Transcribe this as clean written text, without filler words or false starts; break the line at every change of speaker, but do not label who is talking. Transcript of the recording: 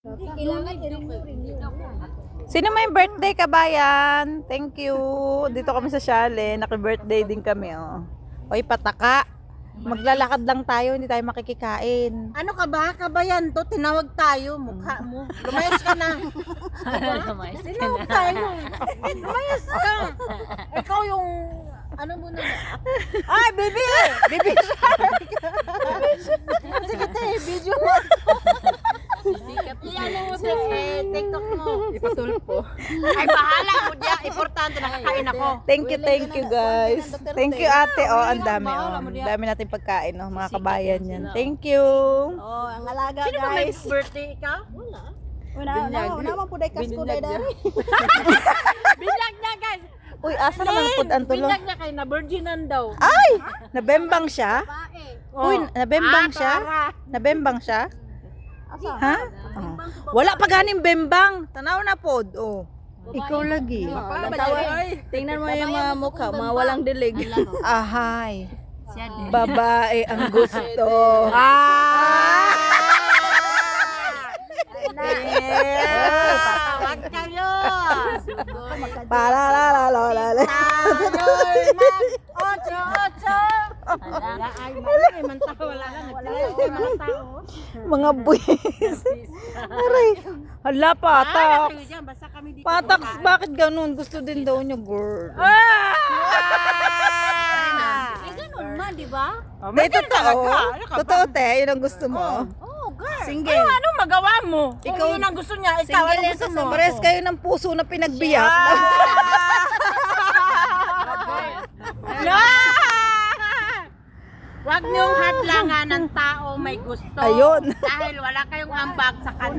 Kailangan i-renew.
Sino may birthday, kabayan? Thank you. Dito kami sa Shale. Naki-birthday din kami, oh. Oy, pataka. Maglalakad lang tayo, hindi tayo makikikain.
Ano ka ba? Kabayan to, tinawag tayo, mukha mo. Lumayas ka na. Tinawag tayo. Lumayas ka. Ikaw yung, ano mo na. Ay, baby! Baby shark! Sige, te, video mo. Iyan mo, TikTok mo.
Ipatulpo.
Ay, bahala mo diya. Importante, nakakain ako.
Thank you guys. Thank you ate. Oh, ang dami. Oh. Ang dami natin pagkain, oh, mga kabayan yan. Thank you.
Oh, ang alaga, sino guys. Sino ba may birthday ikaw? Wala.
Una man po day kasko day dari.
Binyag niya, guys.
Uy, asa naman pud ang tulong?
Binyag niya kay na virginan daw.
Ay! Nabembang siya?
Oh.
Uy, nabembang siya? Nabembang siya? Ha? Oh. Wala pa ganing bembang. Tanaw na pod. Oh. Ikaw lagi.
Tingnan mo yung mga mukha, mga walang dilig.
Ahay. Babae ang gusto.
Wag kayo.
Para la la la la la.
Ocho. Ay, mantaw wala na. Mga tao.
Mga buwis. Aray. Hala, patak.
Basta kami dito.
Pataks, bakit ganun? Gusto din daw niya, girl.
Ganun man, di ba?
May totoo. Totoo, te. Yun ang gusto mo.
Oh, girl.
Single.
Ano magawa mo?
Ikaw-
Kung yun ang gusto niya, ikaw ano gusto mo?
Pares kayo ng puso na pinagbiyak.
Huwag niyong hadlangan ng tao may gusto.
Ayun.
Dahil wala kayong ambag sa kanila.